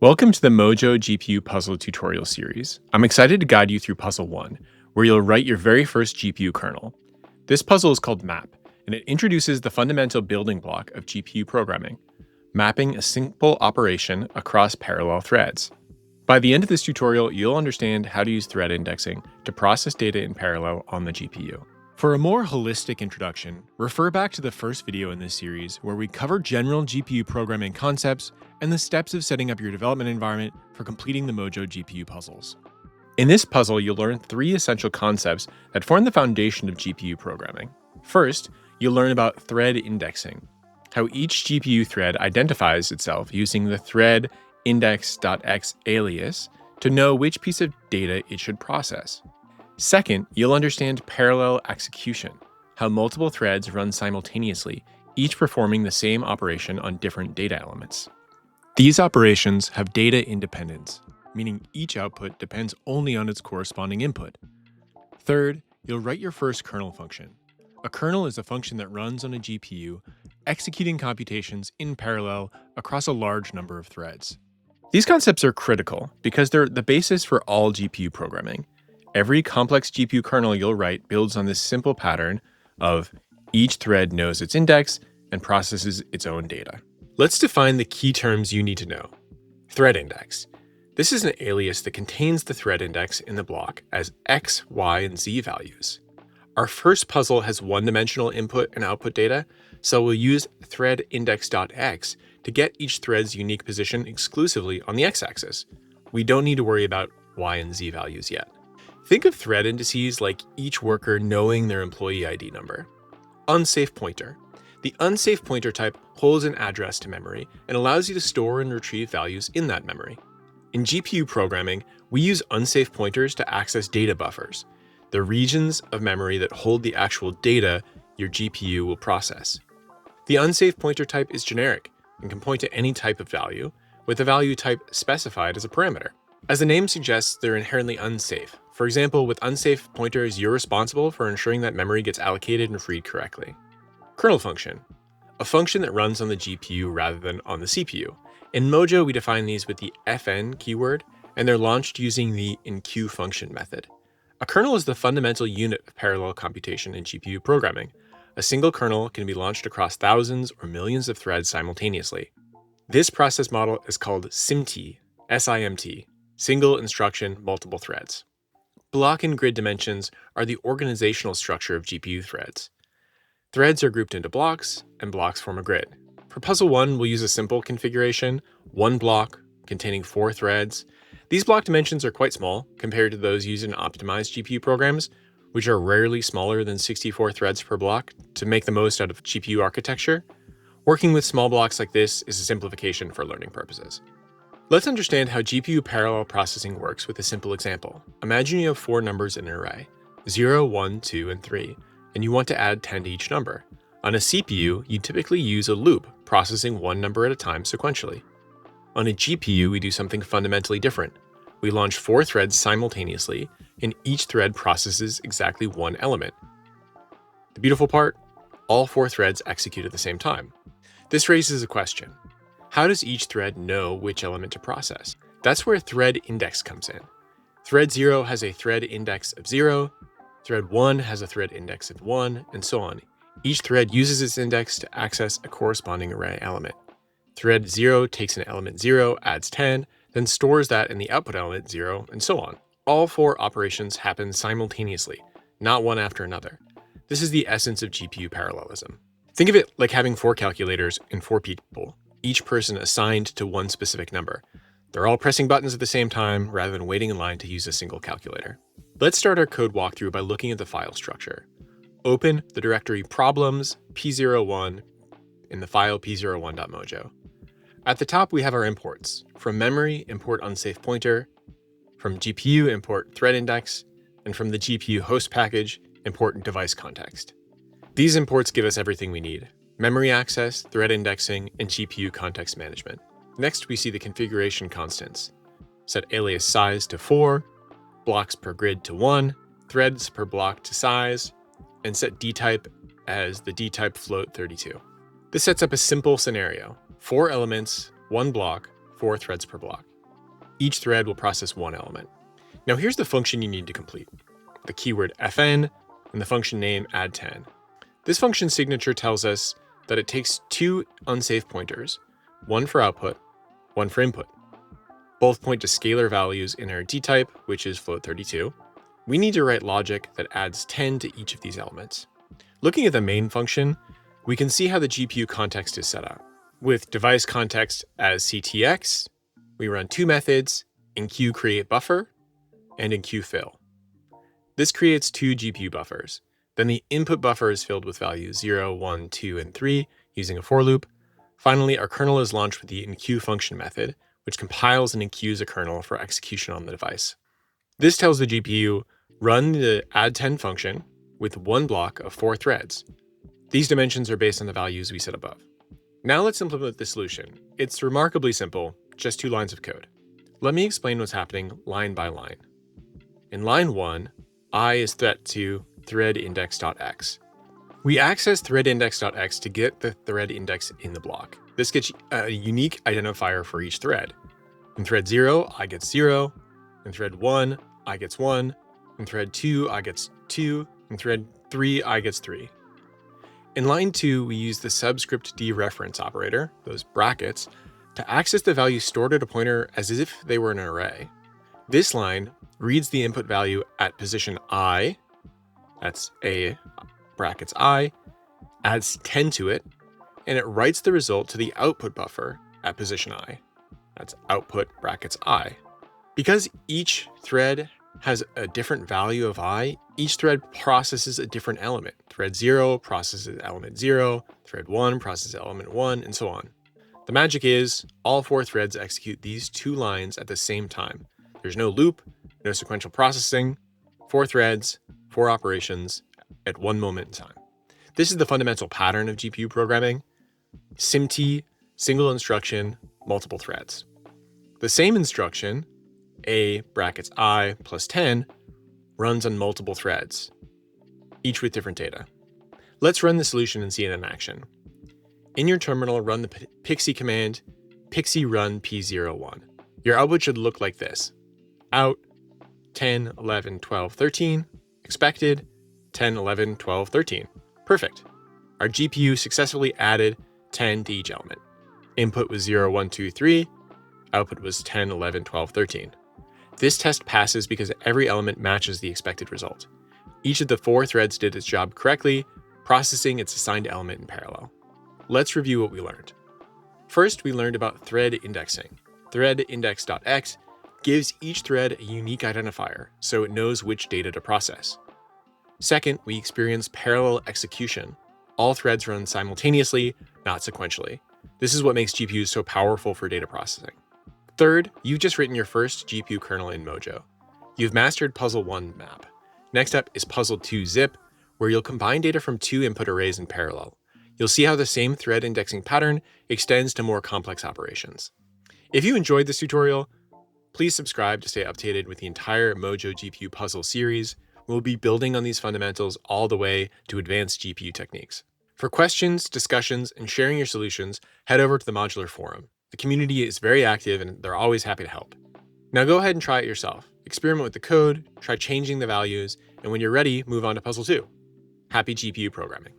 Welcome to the Mojo GPU Puzzle tutorial series. I'm excited to guide you through Puzzle 1, where you'll write your very first GPU kernel. This puzzle is called Map, and it introduces the fundamental building block of GPU programming, mapping a simple operation across parallel threads. By the end of this tutorial, you'll understand how to use thread indexing to process data in parallel on the GPU. For a more holistic introduction, refer back to the first video in this series where we cover general GPU programming concepts and the steps of setting up your development environment for completing the Mojo GPU puzzles. In this puzzle, you'll learn three essential concepts that form the foundation of GPU programming. First, you'll learn about thread indexing, how each GPU thread identifies itself using the thread index.x alias to know which piece of data it should process. Second, you'll understand parallel execution, how multiple threads run simultaneously, each performing the same operation on different data elements. These operations have data independence, meaning each output depends only on its corresponding input. Third, you'll write your first kernel function. A kernel is a function that runs on a GPU, executing computations in parallel across a large number of threads. These concepts are critical because they're the basis for all GPU programming. Every complex GPU kernel you'll write builds on this simple pattern of each thread knows its index and processes its own data. Let's define the key terms you need to know. Thread index. This is an alias that contains the thread index in the block as x, y, and z values. Our first puzzle has one-dimensional input and output data, so we'll use thread index.x to get each thread's unique position exclusively on the x-axis. We don't need to worry about y and z values yet. Think of thread indices like each worker knowing their employee ID number. Unsafe pointer. The unsafe pointer type holds an address to memory and allows you to store and retrieve values in that memory. In GPU programming, we use unsafe pointers to access data buffers, the regions of memory that hold the actual data your GPU will process. The unsafe pointer type is generic and can point to any type of value, with the value type specified as a parameter. As the name suggests, they're inherently unsafe. For example, with unsafe pointers, you're responsible for ensuring that memory gets allocated and freed correctly. Kernel function, a function that runs on the GPU rather than on the CPU. In Mojo, we define these with the fn keyword, and they're launched using the enqueue function method. A kernel is the fundamental unit of parallel computation in GPU programming. A single kernel can be launched across thousands or millions of threads simultaneously. This process model is called SIMT, SIMT, single instruction, multiple threads. Block and grid dimensions are the organizational structure of GPU threads. Threads are grouped into blocks, and blocks form a grid. For Puzzle 1, we'll use a simple configuration, one block containing 4 threads. These block dimensions are quite small compared to those used in optimized GPU programs, which are rarely smaller than 64 threads per block to make the most out of GPU architecture. Working with small blocks like this is a simplification for learning purposes. Let's understand how GPU parallel processing works with a simple example. Imagine you have 4 numbers in an array, 0, 1, 2, and 3, and you want to add 10 to each number. On a CPU, you typically use a loop, processing one number at a time sequentially. On a GPU, we do something fundamentally different. We launch 4 threads simultaneously, and each thread processes exactly one element. The beautiful part? All 4 threads execute at the same time. This raises a question. How does each thread know which element to process? That's where thread index comes in. Thread 0 has a thread index of 0, thread 1 has a thread index of 1, and so on. Each thread uses its index to access a corresponding array element. Thread 0 takes an element 0, adds 10, then stores that in the output element 0, and so on. All 4 operations happen simultaneously, not one after another. This is the essence of GPU parallelism. Think of it like having 4 calculators and 4 people, each person assigned to one specific number. They're all pressing buttons at the same time rather than waiting in line to use a single calculator. Let's start our code walkthrough by looking at the file structure. Open the directory problems p01 in the file p01.mojo. At the top, we have our imports. From memory, import unsafe pointer. From GPU, import thread index. And from the GPU host package, import device context. These imports give us everything we need: memory access, thread indexing, and GPU context management. Next, we see the configuration constants. Set alias size to 4, blocks per grid to 1, threads per block to size, and set dtype as the dtype float 32. This sets up a simple scenario: 4 elements, 1 block, 4 threads per block. Each thread will process one element. Now here's the function you need to complete. The keyword fn and the function name add10. This function signature tells us that it takes two unsafe pointers, one for output, one for input. Both point to scalar values in our dtype, which is float32. We need to write logic that adds 10 to each of these elements. Looking at the main function, we can see how the GPU context is set up. With device context as ctx, we run two methods, enqueueCreateBuffer and enqueueFill. This creates two GPU buffers. Then the input buffer is filled with values 0, 1, 2, and 3 using a for loop. Finally, our kernel is launched with the enqueueFunction method, which compiles and enqueues a kernel for execution on the device. This tells the GPU, run the add10 function with one block of 4 threads. These dimensions are based on the values we set above. Now let's implement the solution. It's remarkably simple, just 2 lines of code. Let me explain what's happening line by line. In line 1, I is set to threadIndex.x. We access threadIndex.x to get the thread index in the block. This gets a unique identifier for each thread. In thread 0, I gets 0. In thread 1, I gets 1. In thread 2, I gets 2. In thread 3, I gets 3. In line 2, we use the subscript dereference operator, those brackets, to access the value stored at a pointer as if they were an array. This line reads the input value at position I, that's A brackets I, adds 10 to it, and it writes the result to the output buffer at position I, that's output brackets I. Because each thread has a different value of I, each thread processes a different element. Thread 0 processes element 0, thread 1 processes element 1, and so on. The magic is, all 4 threads execute these 2 lines at the same time. There's no loop, no sequential processing, 4 threads, 4 operations at one moment in time. This is the fundamental pattern of GPU programming. SIMT, single instruction, multiple threads. The same instruction, A brackets I plus 10, runs on multiple threads, each with different data. Let's run the solution and see it in action. In your terminal, run the pixi command, pixi run p01. Your output should look like this. Out, 10, 11, 12, 13. Expected, 10, 11, 12, 13. Perfect. Our GPU successfully added 10 to each element. Input was 0, 1, 2, 3. Output was 10, 11, 12, 13. This test passes because every element matches the expected result. Each of the 4 threads did its job correctly, processing its assigned element in parallel. Let's review what we learned. First, we learned about thread indexing. ThreadIndex.x gives each thread a unique identifier, so it knows which data to process. Second, we experienced parallel execution. All threads run simultaneously, not sequentially. This is what makes GPUs so powerful for data processing. Third, you've just written your first GPU kernel in Mojo. You've mastered Puzzle 1 map. Next up is Puzzle 2 zip, where you'll combine data from 2 input arrays in parallel. You'll see how the same thread indexing pattern extends to more complex operations. If you enjoyed this tutorial, please subscribe to stay updated with the entire Mojo GPU puzzle series. We'll be building on these fundamentals all the way to advanced GPU techniques. For questions, discussions, and sharing your solutions, head over to the Modular Forum. The community is very active and they're always happy to help. Now go ahead and try it yourself. Experiment with the code, try changing the values, and when you're ready, move on to Puzzle 2. Happy GPU programming.